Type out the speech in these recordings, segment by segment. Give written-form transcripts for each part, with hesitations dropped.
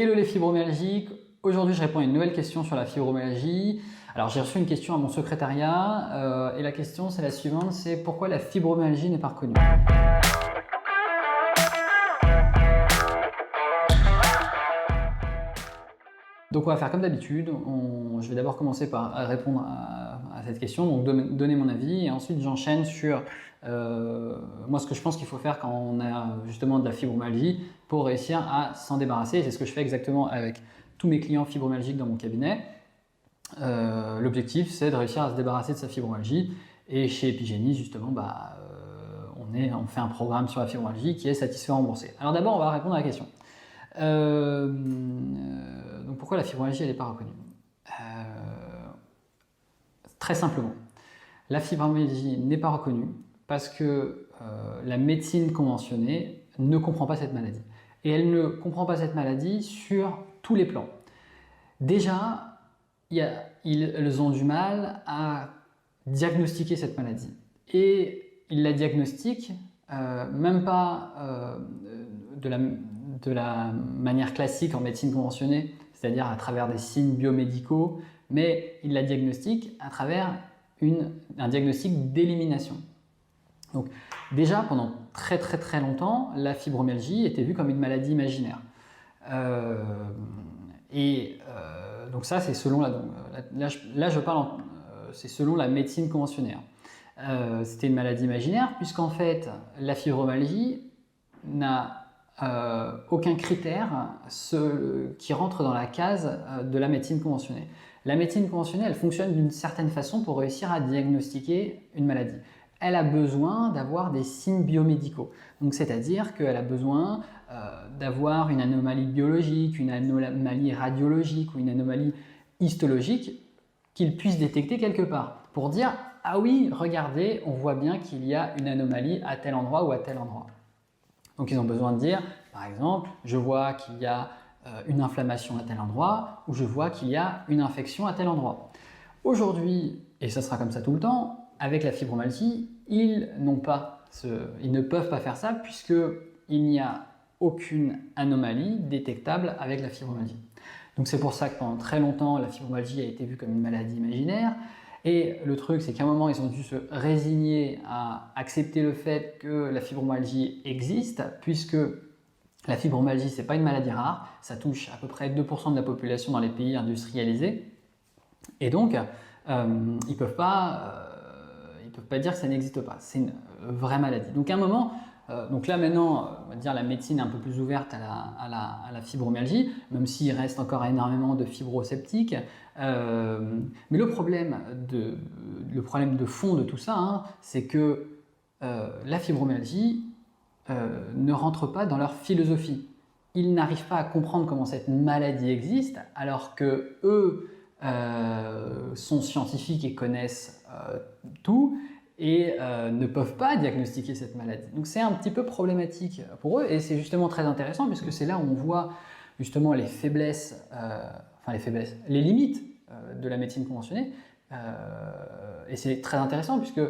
Hello les fibromyalgiques, aujourd'hui je réponds à une nouvelle question sur la fibromyalgie. Alors j'ai reçu une question à mon secrétariat et la question c'est la suivante, c'est pourquoi la fibromyalgie n'est pas reconnue. Donc on va faire comme d'habitude, je vais d'abord commencer par répondre à cette question, donc donner mon avis et ensuite j'enchaîne sur moi ce que je pense qu'il faut faire quand on a justement de la fibromyalgie pour réussir à s'en débarrasser, et c'est ce que je fais exactement avec tous mes clients fibromyalgiques dans mon cabinet. L'objectif c'est de réussir à se débarrasser de sa fibromyalgie, et chez Epigénie justement on fait un programme sur la fibromyalgie qui est satisfait remboursé. Alors d'abord on va répondre à la question. Donc pourquoi la fibromyalgie n'est pas reconnue? Très simplement, la fibromyalgie n'est pas reconnue parce que la médecine conventionnée ne comprend pas cette maladie. Et elle ne comprend pas cette maladie sur tous les plans. Déjà, ils ont du mal à diagnostiquer cette maladie. Et ils la diagnostiquent même pas de la manière classique en médecine conventionnée, c'est-à-dire à travers des signes biomédicaux, mais il la diagnostique à travers un diagnostic d'élimination. Donc déjà, pendant très longtemps, la fibromyalgie était vue comme une maladie imaginaire. Donc ça, c'est selon c'est selon la médecine conventionnelle. C'était une maladie imaginaire, puisqu'en fait, la fibromyalgie n'a aucun critère qui rentre dans la case de la médecine conventionnelle. La médecine conventionnelle, elle fonctionne d'une certaine façon pour réussir à diagnostiquer une maladie. Elle a besoin d'avoir des signes biomédicaux. Donc, c'est-à-dire qu'elle a besoin d'avoir une anomalie biologique, une anomalie radiologique ou une anomalie histologique qu'il puisse détecter quelque part pour dire « Ah oui, regardez, on voit bien qu'il y a une anomalie à tel endroit ou à tel endroit ». Donc ils ont besoin de dire, par exemple, je vois qu'il y a une inflammation à tel endroit ou je vois qu'il y a une infection à tel endroit. Aujourd'hui, et ça sera comme ça tout le temps, avec la fibromyalgie, ils ne peuvent pas faire ça puisqu'il n'y a aucune anomalie détectable avec la fibromyalgie. Donc c'est pour ça que pendant très longtemps, la fibromyalgie a été vue comme une maladie imaginaire. Et le truc, c'est qu'à un moment, ils ont dû se résigner à accepter le fait que la fibromyalgie existe, puisque la fibromyalgie, ce n'est pas une maladie rare, ça touche à peu près 2% de la population dans les pays industrialisés. Et donc, ils ne peuvent pas dire que ça n'existe pas. C'est une vraie maladie. Donc à un moment, donc là maintenant, on va dire la médecine est un peu plus ouverte à la fibromyalgie, même s'il reste encore énormément de fibrosceptiques. Mais le problème de fond de tout ça, c'est que la fibromyalgie ne rentre pas dans leur philosophie. Ils n'arrivent pas à comprendre comment cette maladie existe, alors que eux sont scientifiques et connaissent tout, et ne peuvent pas diagnostiquer cette maladie. Donc c'est un petit peu problématique pour eux, et c'est justement très intéressant puisque c'est là où on voit justement les faiblesses, les limites de la médecine conventionnée, et c'est très intéressant puisque,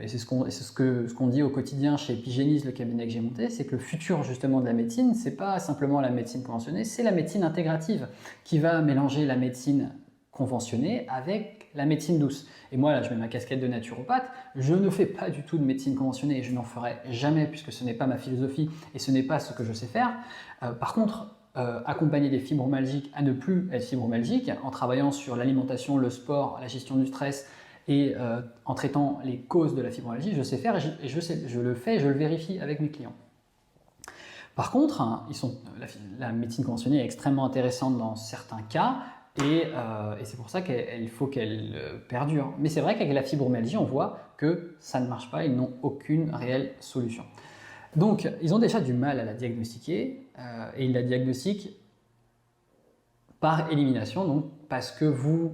et c'est ce qu'on dit au quotidien chez Epigénie, le cabinet que j'ai monté, c'est que le futur justement de la médecine, c'est pas simplement la médecine conventionnée, c'est la médecine intégrative qui va mélanger la médecine conventionnée avec la médecine douce. Et moi, là, je mets ma casquette de naturopathe, je ne fais pas du tout de médecine conventionnée et je n'en ferai jamais puisque ce n'est pas ma philosophie et ce n'est pas ce que je sais faire. Par contre, accompagner des fibromyalgiques à ne plus être fibromyalgiques en travaillant sur l'alimentation, le sport, la gestion du stress et en traitant les causes de la fibromyalgie, je sais faire et je le fais et je le vérifie avec mes clients. Par contre, la médecine conventionnée est extrêmement intéressante dans certains cas, et c'est pour ça qu'il faut qu'elle perdure. Mais c'est vrai qu'avec la fibromyalgie, on voit que ça ne marche pas, ils n'ont aucune réelle solution. Donc, ils ont déjà du mal à la diagnostiquer, et ils la diagnostiquent par élimination, donc parce que vous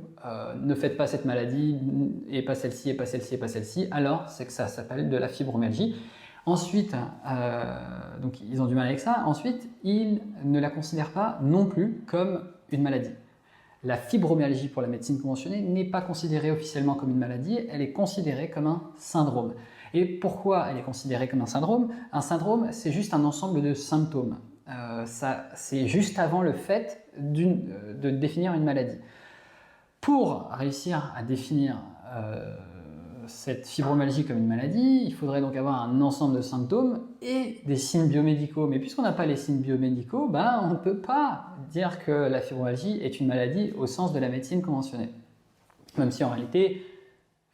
ne faites pas cette maladie, et pas celle-ci, et pas celle-ci, et pas celle-ci, alors c'est que ça s'appelle de la fibromyalgie. Ensuite, donc ils ont du mal avec ça. Ensuite, ils ne la considèrent pas non plus comme une maladie. La fibromyalgie pour la médecine conventionnée n'est pas considérée officiellement comme une maladie, elle est considérée comme un syndrome. Et pourquoi elle est considérée comme un syndrome? Un syndrome, c'est juste un ensemble de symptômes. c'est juste avant le fait de définir une maladie. Pour réussir à définir cette fibromyalgie comme une maladie, il faudrait donc avoir un ensemble de symptômes et des signes biomédicaux. Mais puisqu'on n'a pas les signes biomédicaux, on ne peut pas dire que la fibromyalgie est une maladie au sens de la médecine conventionnelle. Même si en réalité,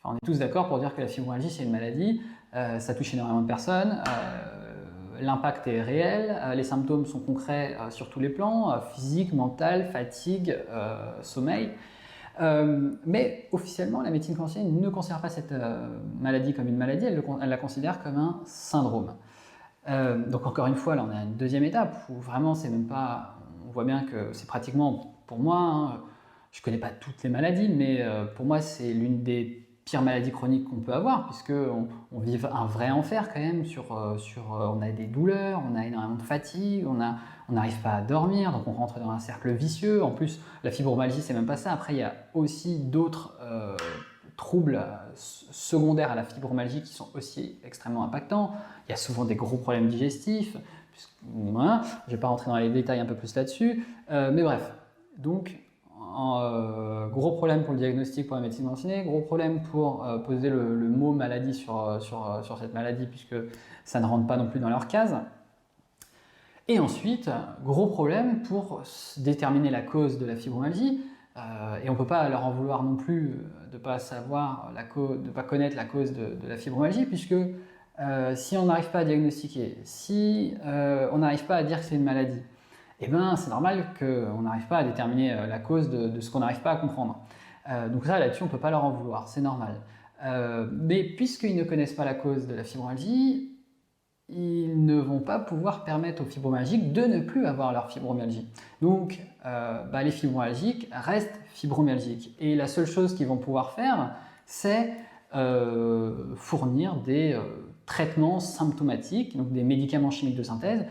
on est tous d'accord pour dire que la fibromyalgie c'est une maladie, ça touche énormément de personnes, l'impact est réel, les symptômes sont concrets sur tous les plans, physique, mental, fatigue, sommeil. Mais officiellement, la médecine conventionnelle ne considère pas cette maladie comme une maladie, elle la considère comme un syndrome. Donc encore une fois, là on est à une deuxième étape où vraiment c'est même pas, on voit bien que c'est pratiquement, pour moi, je ne connais pas toutes les maladies, mais pour moi c'est l'une des pires maladies chroniques qu'on peut avoir, puisqu'on vit un vrai enfer quand même, on a des douleurs, on a énormément de fatigue, on n'arrive pas à dormir, donc on rentre dans un cercle vicieux. En plus, la fibromyalgie, c'est même pas ça. Après, il y a aussi d'autres troubles secondaires à la fibromyalgie qui sont aussi extrêmement impactants. Il y a souvent des gros problèmes digestifs. Voilà, je ne vais pas rentrer dans les détails un peu plus là-dessus. Mais bref, donc, gros problème pour le diagnostic pour la médecine conventionnelle, gros problème pour poser le mot maladie sur cette maladie, puisque ça ne rentre pas non plus dans leur case. Et ensuite, gros problème pour déterminer la cause de la fibromyalgie, et on ne peut pas leur en vouloir non plus de ne pas savoir de pas connaître la cause de la fibromyalgie, puisque si on n'arrive pas à diagnostiquer, si on n'arrive pas à dire que c'est une maladie, c'est normal qu'on n'arrive pas à déterminer la cause de ce qu'on n'arrive pas à comprendre. Donc ça, là-dessus, on ne peut pas leur en vouloir, c'est normal. Mais puisqu'ils ne connaissent pas la cause de la fibromyalgie, ils ne vont pas pouvoir permettre aux fibromyalgiques de ne plus avoir leur fibromyalgie. Donc, les fibromyalgiques restent fibromyalgiques. Et la seule chose qu'ils vont pouvoir faire, c'est fournir des traitements symptomatiques, donc des médicaments chimiques de synthèse,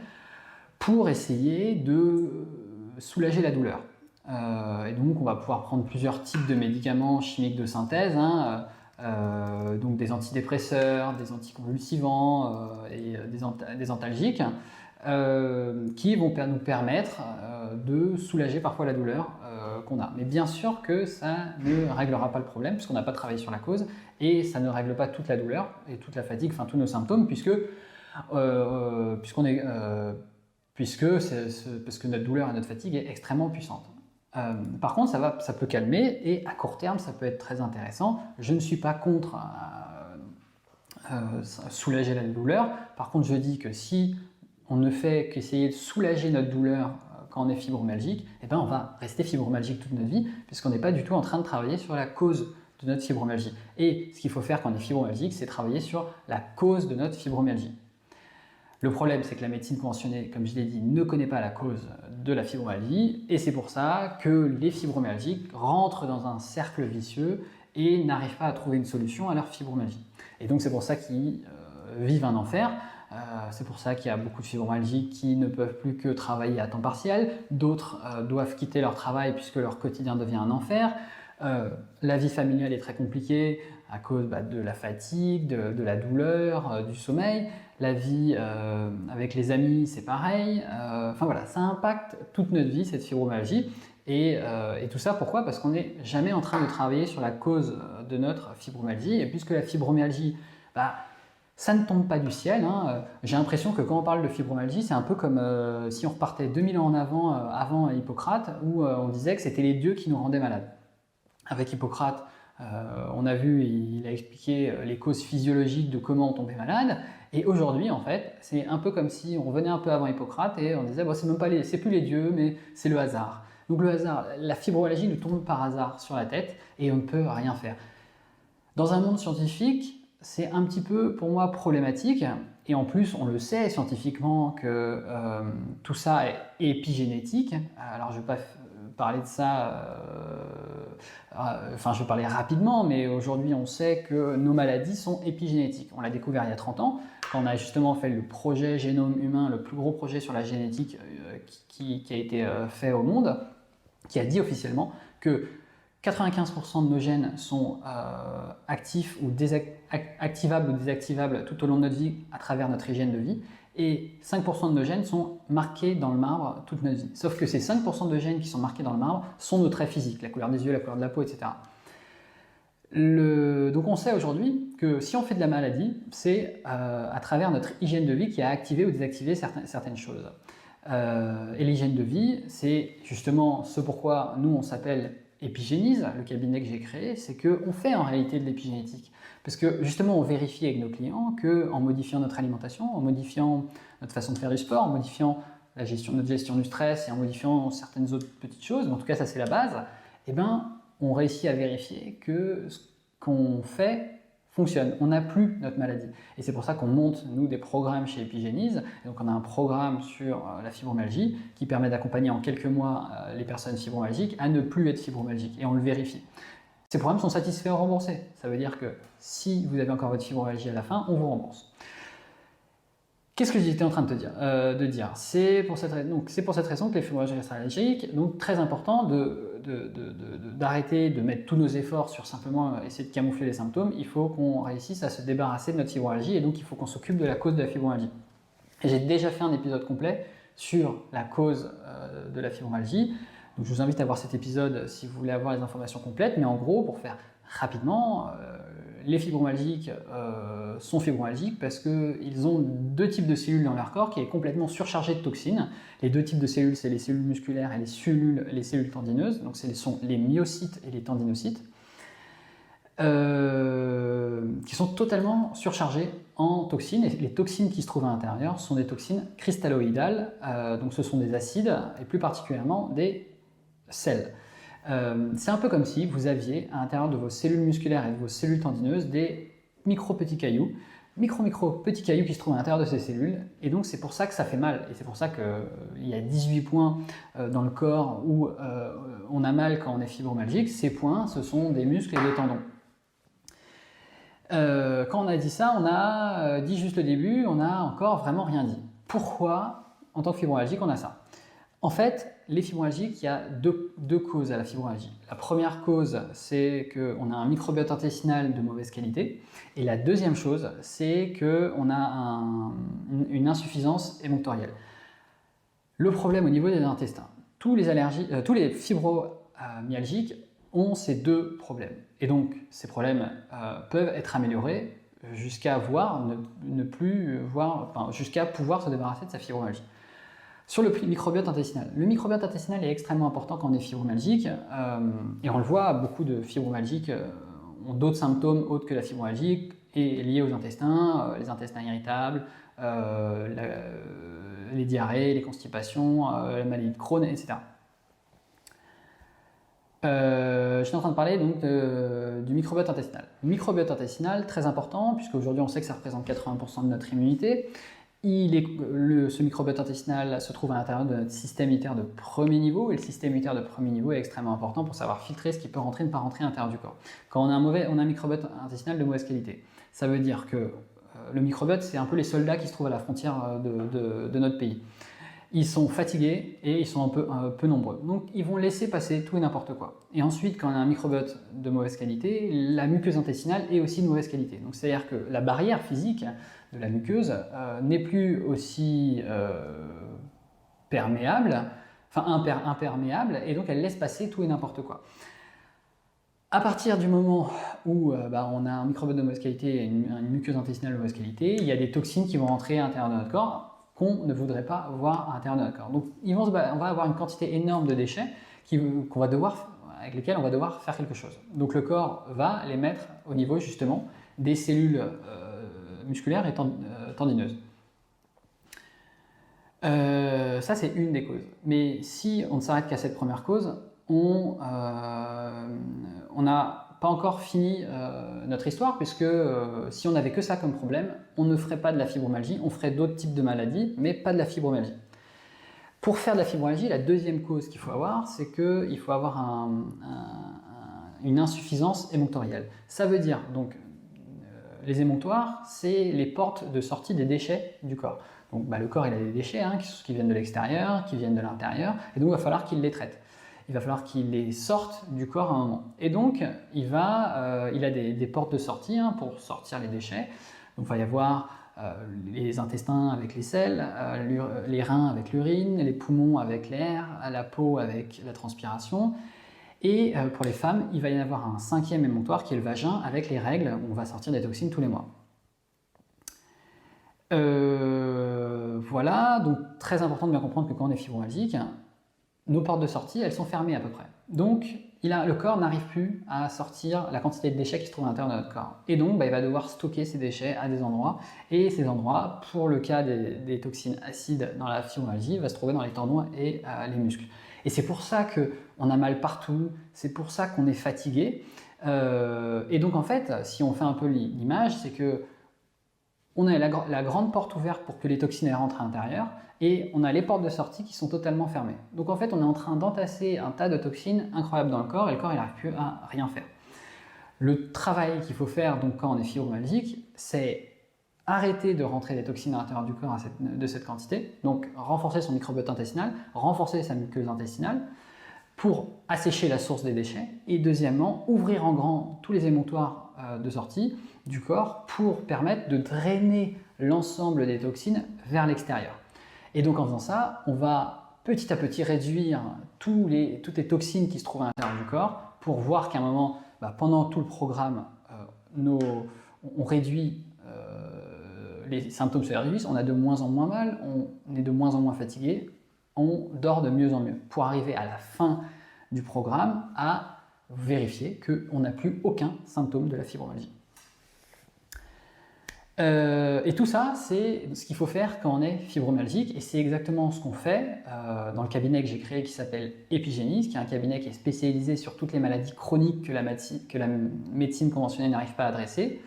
pour essayer de soulager la douleur. Et donc, on va pouvoir prendre plusieurs types de médicaments chimiques de synthèse, donc des antidépresseurs, des anticonvulsivants et des antalgiques, qui vont nous permettre de soulager parfois la douleur qu'on a. Mais bien sûr que ça ne réglera pas le problème, puisqu'on n'a pas travaillé sur la cause, et ça ne règle pas toute la douleur et toute la fatigue, enfin tous nos symptômes, parce que notre douleur et notre fatigue est extrêmement puissante. Par contre, ça peut calmer, et à court terme, ça peut être très intéressant. Je ne suis pas contre soulager la douleur. Par contre, je dis que si on ne fait qu'essayer de soulager notre douleur quand on est fibromyalgique, on va rester fibromyalgique toute notre vie, puisqu'on n'est pas du tout en train de travailler sur la cause de notre fibromyalgie. Et ce qu'il faut faire quand on est fibromyalgique, c'est travailler sur la cause de notre fibromyalgie. Le problème, c'est que la médecine conventionnelle, comme je l'ai dit, ne connaît pas la cause de la fibromyalgie, et c'est pour ça que les fibromyalgiques rentrent dans un cercle vicieux et n'arrivent pas à trouver une solution à leur fibromyalgie. Et donc c'est pour ça qu'ils vivent un enfer, c'est pour ça qu'il y a beaucoup de fibromyalgiques qui ne peuvent plus que travailler à temps partiel, d'autres doivent quitter leur travail puisque leur quotidien devient un enfer. La vie familiale est très compliquée à cause de la fatigue, de la douleur, du sommeil. La vie avec les amis, c'est pareil. Voilà, ça impacte toute notre vie, cette fibromyalgie. Et tout ça, pourquoi? Parce qu'on n'est jamais en train de travailler sur la cause de notre fibromyalgie. Et puisque la fibromyalgie, ça ne tombe pas du ciel. J'ai l'impression que quand on parle de fibromyalgie, c'est un peu comme si on repartait 2000 ans en avant Hippocrate, où on disait que c'était les dieux qui nous rendaient malades. Avec Hippocrate, on a vu, il a expliqué les causes physiologiques de comment on tombait malade. Et aujourd'hui, en fait, c'est un peu comme si on revenait un peu avant Hippocrate et on disait c'est plus les dieux, mais c'est le hasard. Donc le hasard, la fibromyalgie nous tombe par hasard sur la tête et on ne peut rien faire. Dans un monde scientifique, c'est un petit peu pour moi problématique. Et en plus, on le sait scientifiquement que tout ça est épigénétique. Alors je ne vais pas parler de ça, je vais parler rapidement, mais aujourd'hui on sait que nos maladies sont épigénétiques. On l'a découvert il y a 30 ans, quand on a justement fait le projet Génome Humain, le plus gros projet sur la génétique qui a été fait au monde, qui a dit officiellement que 95% de nos gènes sont actifs ou activables ou désactivables tout au long de notre vie à travers notre hygiène de vie, Et 5% de nos gènes sont marqués dans le marbre toute notre vie. Sauf que ces 5% de gènes qui sont marqués dans le marbre sont nos traits physiques, la couleur des yeux, la couleur de la peau, etc. Donc on sait aujourd'hui que si on fait de la maladie, c'est à travers notre hygiène de vie qui a activé ou désactivé certaines choses. Et l'hygiène de vie, c'est justement ce pourquoi nous on s'appelle Epigénise, le cabinet que j'ai créé, c'est qu'on fait en réalité de l'épigénétique. Parce que justement on vérifie avec nos clients qu'en modifiant notre alimentation, en modifiant notre façon de faire du sport, en modifiant notre gestion du stress et en modifiant certaines autres petites choses, mais en tout cas ça c'est la base, eh ben, on réussit à vérifier que ce qu'on fait fonctionne. On n'a plus notre maladie. Et c'est pour ça qu'on monte, nous, des programmes chez Epigénise. Et donc, on a un programme sur la fibromyalgie qui permet d'accompagner en quelques mois les personnes fibromyalgiques à ne plus être fibromyalgiques. Et on le vérifie. Ces programmes sont satisfaits ou remboursés. Ça veut dire que si vous avez encore votre fibromyalgie à la fin, on vous rembourse. Qu'est-ce que j'étais en train de dire, C'est pour cette raison que les fibromyalgies allergiques, donc très important d'arrêter de mettre tous nos efforts sur simplement essayer de camoufler les symptômes. Il faut qu'on réussisse à se débarrasser de notre fibromyalgie et donc il faut qu'on s'occupe de la cause de la fibromyalgie. Et j'ai déjà fait un épisode complet sur la cause de la fibromyalgie. Donc je vous invite à voir cet épisode si vous voulez avoir les informations complètes. Mais en gros, pour faire rapidement, les fibromyalgiques sont fibromyalgiques parce qu'ils ont deux types de cellules dans leur corps qui est complètement surchargé de toxines. Les deux types de cellules, c'est les cellules musculaires et les cellules tendineuses. Donc ce sont les myocytes et les tendinocytes qui sont totalement surchargés en toxines. Et les toxines qui se trouvent à l'intérieur sont des toxines cristalloïdales. Donc ce sont des acides et plus particulièrement des sels. C'est un peu comme si vous aviez à l'intérieur de vos cellules musculaires et de vos cellules tendineuses des petits cailloux, petits cailloux qui se trouvent à l'intérieur de ces cellules, et donc c'est pour ça que ça fait mal, et c'est pour ça qu'il y a 18 points dans le corps où on a mal quand on est fibromyalgique. Ces points, ce sont des muscles et des tendons. Quand on a dit ça, on a dit juste le début, on n'a encore vraiment rien dit. Pourquoi, en tant que fibromyalgique, on a ça? En fait, les fibromyalgiques, il y a deux causes à la fibromyalgie. La première cause, c'est qu'on a un microbiote intestinal de mauvaise qualité. Et la deuxième chose, c'est qu'on a une insuffisance émonctorielle. Le problème au niveau des intestins, tous les fibromyalgiques ont ces deux problèmes. Et donc, ces problèmes peuvent être améliorés jusqu'à jusqu'à pouvoir se débarrasser de sa fibromyalgie. Sur le microbiote intestinal. Le microbiote intestinal est extrêmement important quand on est fibromyalgique et on le voit, beaucoup de fibromyalgiques ont d'autres symptômes autres que la fibromyalgie et liés aux intestins, les intestins irritables, les diarrhées, les constipations, la maladie de Crohn, etc. Je suis en train de parler donc du microbiote intestinal. Le microbiote intestinal, très important, puisque aujourd'hui on sait que ça représente 80% de notre immunité. Ce microbiote intestinal se trouve à l'intérieur de notre système immunitaire de premier niveau, et le système immunitaire de premier niveau est extrêmement important pour savoir filtrer ce qui peut rentrer et ne pas rentrer à l'intérieur du corps. Quand on a un microbiote intestinal de mauvaise qualité, ça veut dire que le microbiote, c'est un peu les soldats qui se trouvent à la frontière de notre pays. Ils sont fatigués et ils sont un peu nombreux. Donc ils vont laisser passer tout et n'importe quoi. Et ensuite, quand on a un microbiote de mauvaise qualité, la muqueuse intestinale est aussi de mauvaise qualité. Donc c'est-à-dire que la barrière physique de la muqueuse n'est plus aussi imperméable, et donc elle laisse passer tout et n'importe quoi. À partir du moment où on a un microbiote de mauvaise qualité et une muqueuse intestinale de mauvaise qualité, il y a des toxines qui vont rentrer à l'intérieur de notre corps qu'on ne voudrait pas voir à l'intérieur de notre corps. Donc on va avoir une quantité énorme de déchets avec lesquels on va devoir faire quelque chose. Donc le corps va les mettre au niveau justement des cellules musculaires et tendineuses. Ça c'est une des causes. Mais si on ne s'arrête qu'à cette première cause, on n'a pas encore fini notre histoire, puisque si on n'avait que ça comme problème, on ne ferait pas de la fibromyalgie, on ferait d'autres types de maladies, mais pas de la fibromyalgie. Pour faire de la fibromyalgie, la deuxième cause qu'il faut avoir, c'est qu'il faut avoir une insuffisance émonctorielle. Ça veut dire, donc, les émonctoires, c'est les portes de sortie des déchets du corps. Donc le corps, il a des déchets qui viennent de l'extérieur, qui viennent de l'intérieur, et donc il va falloir qu'il les traite. Il va falloir qu'il les sorte du corps à un moment. Et donc, il a des portes de sortie pour sortir les déchets. Donc, il va y avoir les intestins avec les selles, les reins avec l'urine, les poumons avec l'air, la peau avec la transpiration. Et pour les femmes, il va y en avoir un 5e émonctoire qui est le vagin avec les règles où on va sortir des toxines tous les mois. Voilà, donc très important de bien comprendre que quand on est fibromyalgique, nos portes de sortie, elles sont fermées à peu près. Donc, le corps n'arrive plus à sortir la quantité de déchets qui se trouvent à l'intérieur de notre corps. Et donc, il va devoir stocker ces déchets à des endroits. Et ces endroits, pour le cas des toxines acides dans la fibromyalgie, va se trouver dans les tendons et les muscles. Et c'est pour ça qu'on a mal partout, c'est pour ça qu'on est fatigué. Et donc, en fait, si on fait un peu l'image, c'est que on a la grande porte ouverte pour que les toxines rentrent à l'intérieur et on a les portes de sortie qui sont totalement fermées. Donc en fait, on est en train d'entasser un tas de toxines incroyables dans le corps et le corps n'arrive plus à rien faire. Le travail qu'il faut faire donc, quand on est fibromyalgique, c'est arrêter de rentrer des toxines à l'intérieur du corps de cette quantité, donc renforcer son microbiote intestinal, renforcer sa muqueuse intestinale pour assécher la source des déchets et deuxièmement, ouvrir en grand tous les émonctoires de sortie du corps pour permettre de drainer l'ensemble des toxines vers l'extérieur. Et donc en faisant ça, on va petit à petit réduire toutes les toxines qui se trouvent à l'intérieur du corps pour voir qu'à un moment, pendant tout le programme, on réduit, les symptômes se réduisent, on a de moins en moins mal, on est de moins en moins fatigué, on dort de mieux en mieux pour arriver à la fin du programme à vérifier qu'on n'a plus aucun symptôme de la fibromyalgie. Et tout ça, c'est ce qu'il faut faire quand on est fibromyalgique et c'est exactement ce qu'on fait dans le cabinet que j'ai créé qui s'appelle Epigénis, qui est un cabinet qui est spécialisé sur toutes les maladies chroniques que la médecine conventionnelle n'arrive pas à adresser,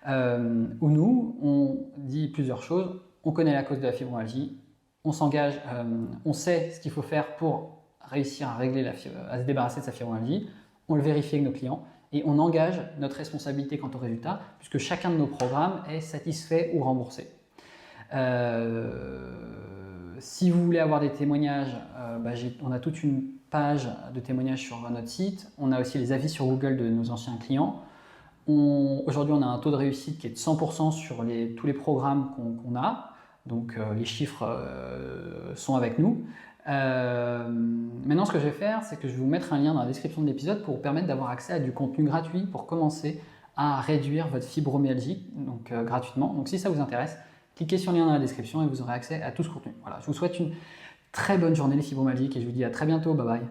où nous, on dit plusieurs choses. On connaît la cause de la fibromyalgie, on s'engage, on sait ce qu'il faut faire pour réussir à se débarrasser de sa fibromyalgie, on le vérifie avec nos clients et on engage notre responsabilité quant au résultat puisque chacun de nos programmes est satisfait ou remboursé. Si vous voulez avoir des témoignages, on a toute une page de témoignages sur notre site, on a aussi les avis sur Google de nos anciens clients. Aujourd'hui, on a un taux de réussite qui est de 100% sur tous les programmes qu'on a. Donc les chiffres sont avec nous. Maintenant, ce que je vais faire, c'est que je vais vous mettre un lien dans la description de l'épisode pour vous permettre d'avoir accès à du contenu gratuit pour commencer à réduire votre fibromyalgie donc, gratuitement. Donc si ça vous intéresse, cliquez sur le lien dans la description et vous aurez accès à tout ce contenu. Voilà, je vous souhaite une très bonne journée les fibromyalgiques et je vous dis à très bientôt. Bye bye.